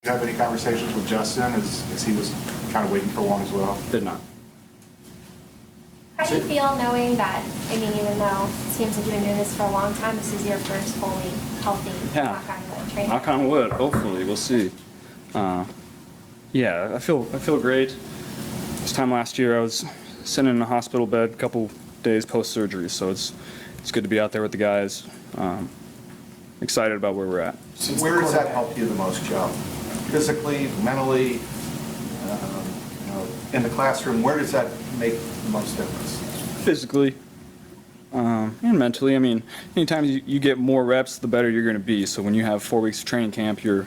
Have any conversations with Justin as he was kind of waiting for one as well? Did not. How do you feel knowing that, I mean, even though it seems like you've been doing this for a long time, this is your first fully healthy, knock on wood, training? Knock on wood, hopefully, we'll see. Yeah, I feel great. This time last year I was sitting in a hospital bed a couple days post-surgery, so it's good to be out there with the guys. Excited about where we're at. So where does that help you the most, Joe? Physically, mentally, in the classroom, where does that make the most difference? Physically and mentally. I mean, anytime you get more reps, the better you're going to be. So when you have 4 weeks of training camp, you're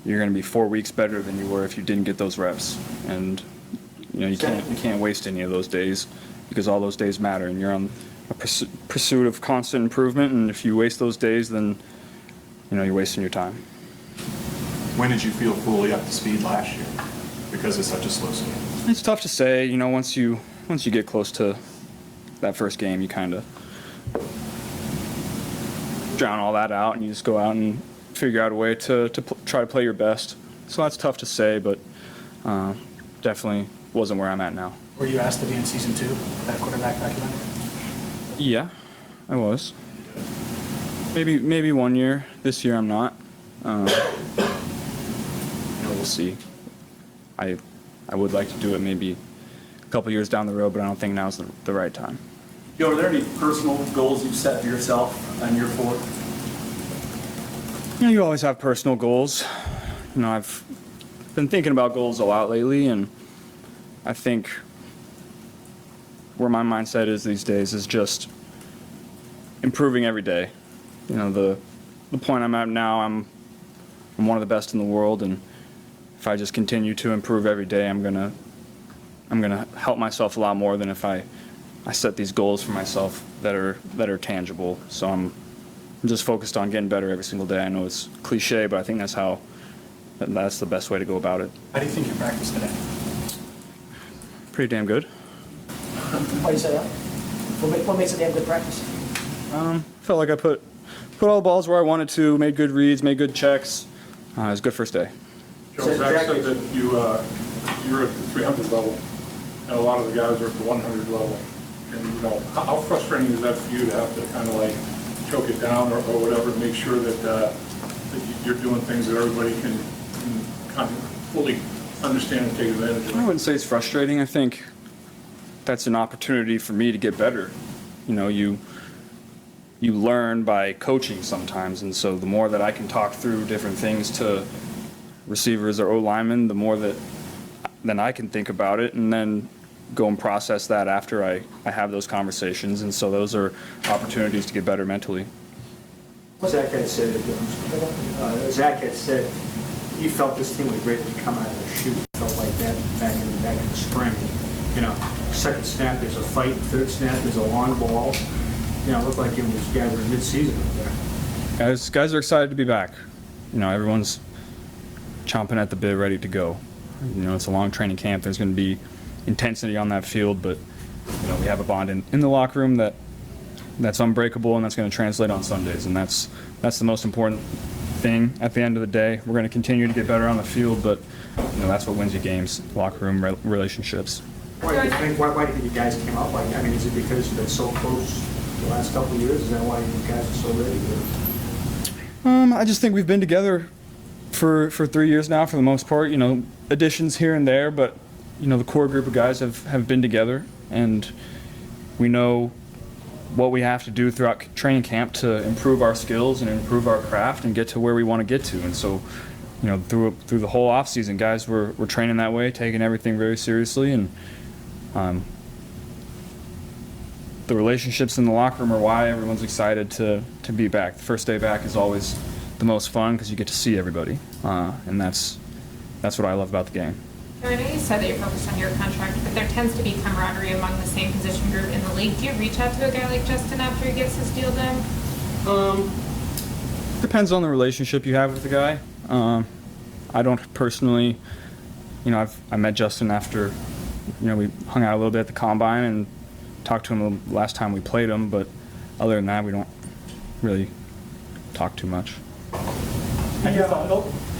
going to be 4 weeks better than you were if you didn't get those reps. And you can't waste any of those days because all those days matter, and you're on a pursuit of constant improvement. And if you waste those days, then you're wasting your time. When did you feel fully up to speed last year? Because it's such a slow season. It's tough to say. Once you get close to that first game, you kind of drown all that out, and you just go out and figure out a way to try to play your best. So that's tough to say, but definitely wasn't where I'm at now. Were you asked to be in season 2 of that quarterback documentary? Yeah, I was. Maybe 1 year. This year I'm not. We'll see. I would like to do it maybe a couple years down the road, but I don't think now's the right time. Joe, are there any personal goals you've set for yourself on year 4? You always have personal goals. I've been thinking about goals a lot lately, and I think where my mindset is these days is just improving every day. The point I'm at now, I'm one of the best in the world, and if I just continue to improve every day, I'm gonna help myself a lot more than if I set these goals for myself that are tangible. So I'm just focused on getting better every single day. I know it's cliche, but I think that's the best way to go about it. How do you think you practiced today? Pretty damn good. Why do you say that? What makes a damn good practice? Felt like I put all the balls where I wanted to, made good reads, made good checks. It was a good first day. Joe, Zach said that you're at the 300 level, and a lot of the guys are at the 100 level. And how frustrating is that for you to have to kind of like choke it down or whatever to make sure that you're doing things that everybody can kind of fully understand and take advantage of? I wouldn't say it's frustrating. I think that's an opportunity for me to get better. You learn by coaching sometimes, and so the more that I can talk through different things to receivers or O-linemen, the more that then I can think about it and then go and process that after I have those conversations. And so those are opportunities to get better mentally. Zach had said he felt this team was ready to come out of the chute. Felt like that back in the spring. Second snap there's a fight, third snap there's a long ball. It looked like it was gathering mid-season up there. Guys are excited to be back. Everyone's chomping at the bit, ready to go. It's a long training camp. There's going to be intensity on that field, but we have a bond in the locker room that's unbreakable, and that's going to translate on Sundays, and that's the most important thing at the end of the day. We're going to continue to get better on the field, but that's what wins you games: locker room relationships. Why do you think you guys came up like that? I mean, is it because you've been so close the last couple of years? Is that why you guys are so ready? I just think we've been together for 3 years now, for the most part. Additions here and there, but the core group of guys have been together, and we know what we have to do throughout training camp to improve our skills and improve our craft and get to where we want to get to. And so, through the whole off season, guys were training that way, taking everything very seriously, and the relationships in the locker room are why everyone's excited to be back. The first day back is always the most fun because you get to see everybody, and that's what I love about the game. I know you said that you're focused on your contract, but there tends to be camaraderie among the same position group in the league. Do you reach out to a guy like Justin after he gets his deal done? Depends on the relationship you have with the guy. I don't personally, I met Justin after, we hung out a little bit at the combine and talked to him the last time we played him, but other than that, we don't really talk too much. How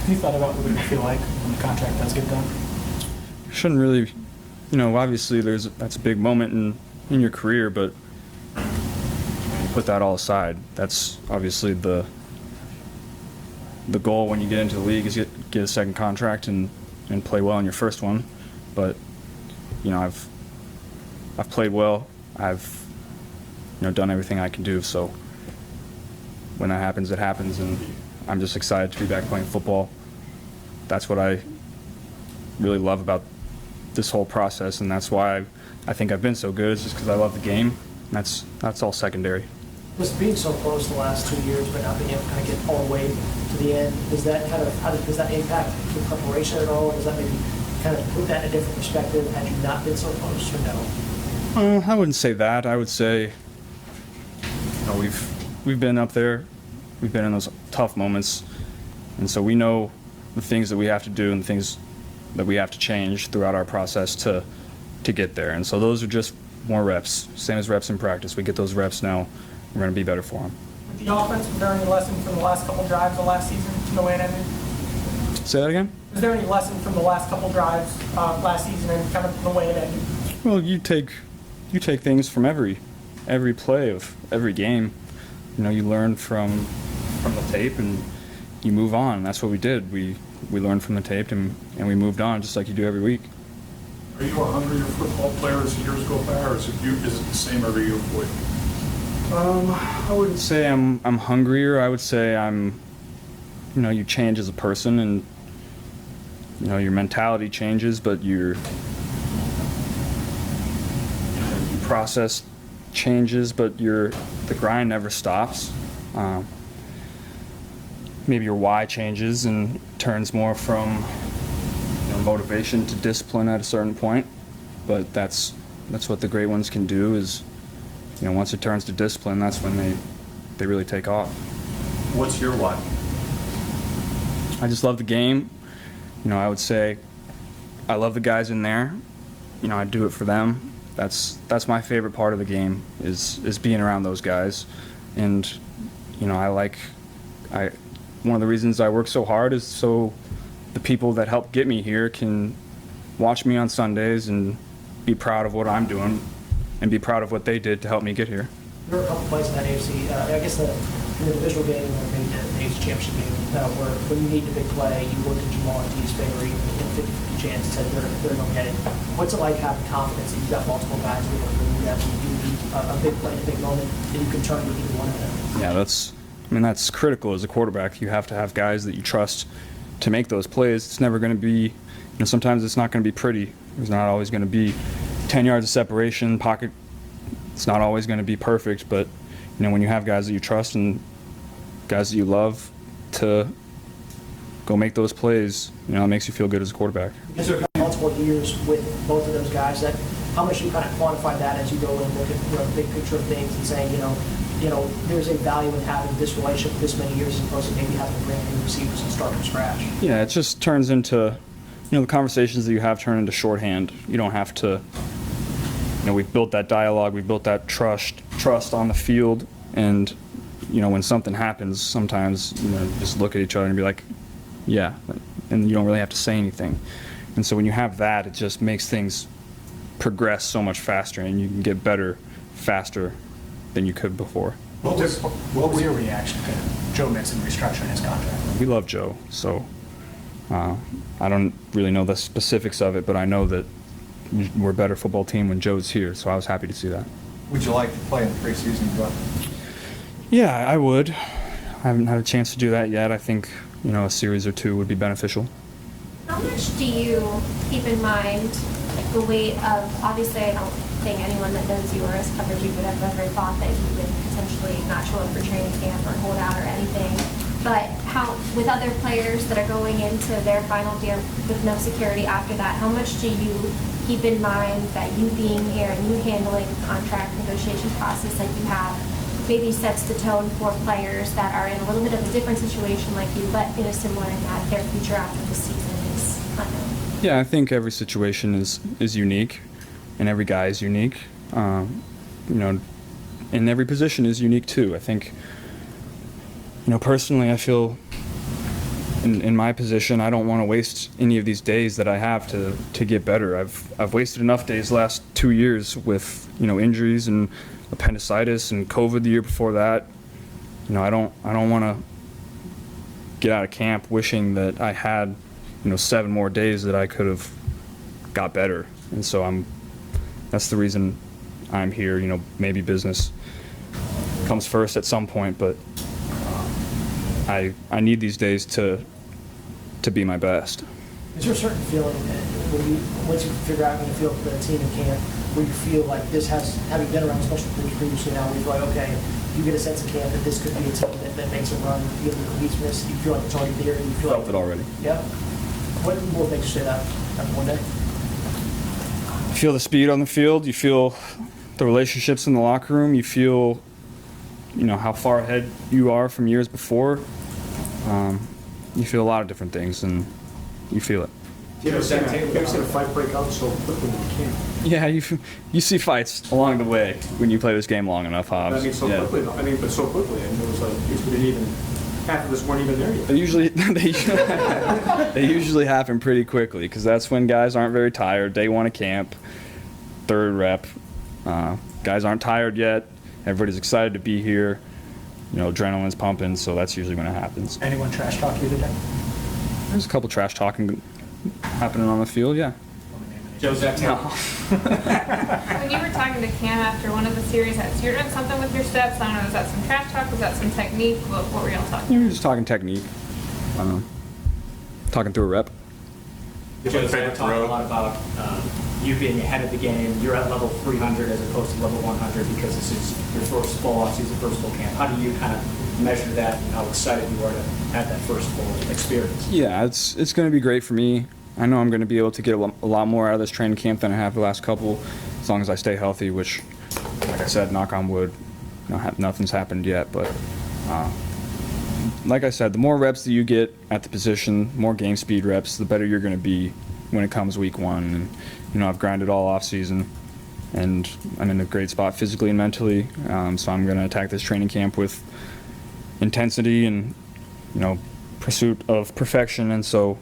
Have you thought about what it would feel like when the contract does get done? Shouldn't really, obviously that's a big moment in your career, but put that all aside. That's obviously the goal when you get into the league is get a second contract and play well in your first one. But I've played well. I've done everything I can do. So when that happens, it happens, and I'm just excited to be back playing football. That's what I really love about this whole process, and that's why I think I've been so good. It's just because I love the game. And that's all secondary. With being so close the last 2 years, but not being able to kind of get all the way to the end, does that does that impact your preparation at all? Does that maybe kind of put that in a different perspective had you not been so close, or no? I wouldn't say that. I would say we've been up there. We've been in those tough moments, and so we know the things that we have to do and the things that we have to change throughout our process to get there. And so those are just more reps, same as reps in practice. We get those reps now. We're going to be better for them. With the offense, was there any lesson from the last couple drives of last season from the way it ended? Say that again? Was there any lesson from the last couple drives last season and kind of the way it ended? Well, you take things from every play of every game. You learn from the tape and you move on. That's what we did. We learned from the tape and we moved on, just like you do every week. Are you a hungrier football player as years go by, or is it the same every year for you? I wouldn't say I'm hungrier. I would say you change as a person, and your mentality changes, but your process changes, but the grind never stops. Maybe your why changes and turns more from motivation to discipline at a certain point, but that's what the great ones can do. Is once it turns to discipline, that's when they really take off. What's your why? I just love the game. I would say I love the guys in there. I do it for them. That's my favorite part of the game is being around those guys. And one of the reasons I work so hard is so the people that help get me here can watch me on Sundays and be proud of what I'm doing and be proud of what they did to help me get here. There were a couple plays in that AFC. I guess in the divisional game or maybe the AFC championship game where when you need the big play, you look at Jamal and T's favor, even a 50-50 chance that they're going to get it. What's it like having confidence that you've got multiple guys who are going to have you need a big play, a big moment, and you can turn to either one of them? Yeah, that's critical as a quarterback. You have to have guys that you trust to make those plays. It's never going to be, sometimes it's not going to be pretty. There's not always going to be 10 yards of separation, pocket. It's not always going to be perfect, but when you have guys that you trust and guys that you love to go make those plays, it makes you feel good as a quarterback. Because there are multiple years with both of those guys, how much you kind of quantify that as you go and look at the big picture of things and saying, there's a value in having this relationship this many years as opposed to maybe having to brand new receivers and start from scratch. Yeah, it just turns into, the conversations that you have turn into shorthand. You don't have to, we've built that dialogue, we've built that trust on the field, and, when something happens, sometimes, just look at each other and be like, yeah, and you don't really have to say anything. And so when you have that, it just makes things progress so much faster, and you can get better faster than you could before. What was your reaction to Joe Mixon restructuring his contract? We love Joe, so I don't really know the specifics of it, but I know that we're a better football team when Joe's here, so I was happy to see that. Would you like to play in the preseason draft? Yeah, I would. I haven't had a chance to do that yet. I think, a series or two would be beneficial. How much do you keep in mind the weight of, obviously I don't think anyone that knows you or has covered you would have ever thought that you would potentially not show up for training camp or hold out or anything, but how, with other players that are going into their final year with no security after that, how much do you keep in mind that you being here and you handling the contract negotiation process that you have maybe sets the tone for players that are in a little bit of a different situation like you, but similar in that their future after the season is unknown? Yeah, I think every situation is unique, and every guy is unique. And every position is unique too. I think, personally, I feel in my position, I don't want to waste any of these days that I have to get better. I've wasted enough days the last 2 years with, injuries and appendicitis and COVID the year before that. I don't want to get out of camp wishing that I had, 7 more days that I could have got better. And so that's the reason I'm here. Maybe business comes first at some point, but I need these days to be my best. Is there a certain feeling that once you figure out how to feel for the team in camp, where you feel like this having been around special teams previously now, where you feel like, okay, you get a sense of camp that this could be a team that makes a run, you get the cohesiveness, you feel like it's already there, and you feel Felt like it already. Yeah. What more makes you say that after one day? You feel the speed on the field. You feel the relationships in the locker room. You feel, how far ahead you are from years before. You feel a lot of different things, and you feel it. You ever seen a fight break out so quickly in camp? Yeah, you see fights along the way when you play this game long enough, Hobbs. I mean, so Yeah. quickly, but so quickly. And it was like, we didn't even, half of us weren't even there yet. They usually happen pretty quickly because that's when guys aren't very tired. Day one of camp, third rep. Guys aren't tired yet. Everybody's excited to be here. Adrenaline's pumping, so that's usually when it happens. Anyone trash talk you today? There's a couple trash talking happening on the field, yeah. Joseph, When you were talking to Cam after one of the series, so you're doing something with your steps. I don't know, was that some trash talk? Was that some technique? What were y'all talking? We were just talking technique. Talking through a rep. Joseph talked a lot about you being ahead of the game. You're at level 300 as opposed to level 100 because this is your first full off-season, first full camp. How do you kind of measure that and how excited you are to have that first full experience? Yeah, it's going to be great for me. I know I'm going to be able to get a lot more out of this training camp than I have the last couple, as long as I stay healthy, which, like I said, knock on wood, nothing's happened yet. But like I said, the more reps that you get at the position, more game speed reps, the better you're going to be when it comes week one. And, I've grinded all off season, and I'm in a great spot physically and mentally. So I'm going to attack this training camp with intensity and, pursuit of perfection. And so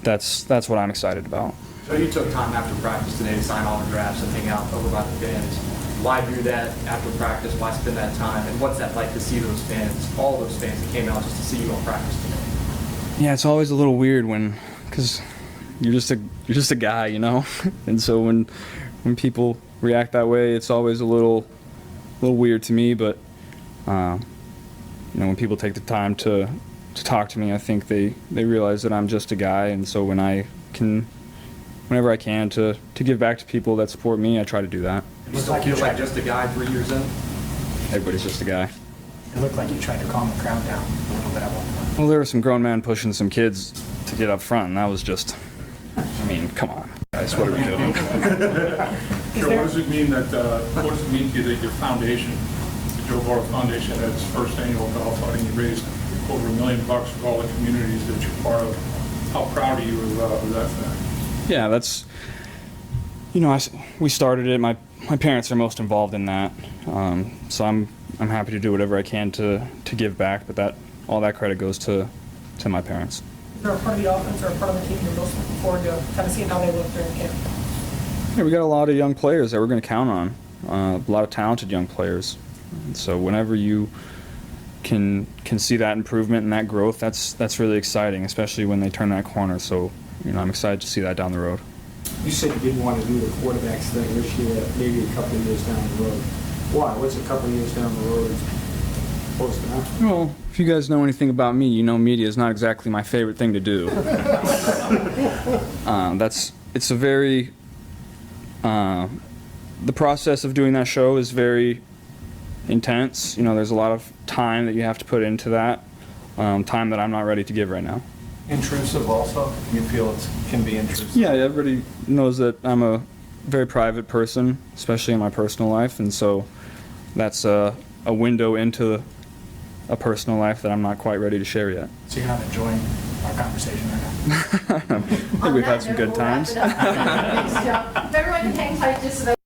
that's what I'm excited about. So you took time after practice today to sign autographs and hang out over by the fans. Why do that after practice? Why spend that time? And what's that like to see those fans, all those fans that came out just to see you on practice today? Yeah, it's always a little weird because you're just a guy, and so when people react that way, it's always a little weird to me. But when people take the time to talk to me, I think they realize that I'm just a guy, and so whenever I can to give back to people that support me, I try to do that. You still feel like just a guy 3 years in? Everybody's just a guy. It looked like you tried to calm the crowd down a little bit at one point. Well, there were some grown men pushing some kids to get up front, and that was just, come on, guys, what are we doing? So what does it mean to you that your foundation, the Joe Burrow Foundation, at its first annual golf outing, you raised over $1 million for all the communities that you're part of? How proud are you of that fact? Yeah, that's, we started it. My parents are most involved in that, so I'm happy to do whatever I can to give back. But all that credit goes to my parents. Is there a part of the offense or a part of the team you're most looking forward to kind of seeing how they look during camp? Yeah, we got a lot of young players that we're going to count on. A lot of talented young players. And so whenever you can see that improvement and that growth, that's really exciting, especially when they turn that corner. So I'm excited to see that down the road. You said you didn't want to do the quarterbacks thing this year, maybe a couple of years down the road. Why? What's a couple of years down the road supposed to happen? Well, if you guys know anything about me, media is not exactly my favorite thing to do. It's a very, the process of doing that show is very intense. There's a lot of time that you have to put into that, time that I'm not ready to give right now. Intrusive also? You feel it can be intrusive? Yeah, everybody knows that I'm a very private person, especially in my personal life, and so that's a window into a personal life that I'm not quite ready to share yet. So you're not enjoying our conversation right now? I think we've had some good times. If everyone can hang tight just so that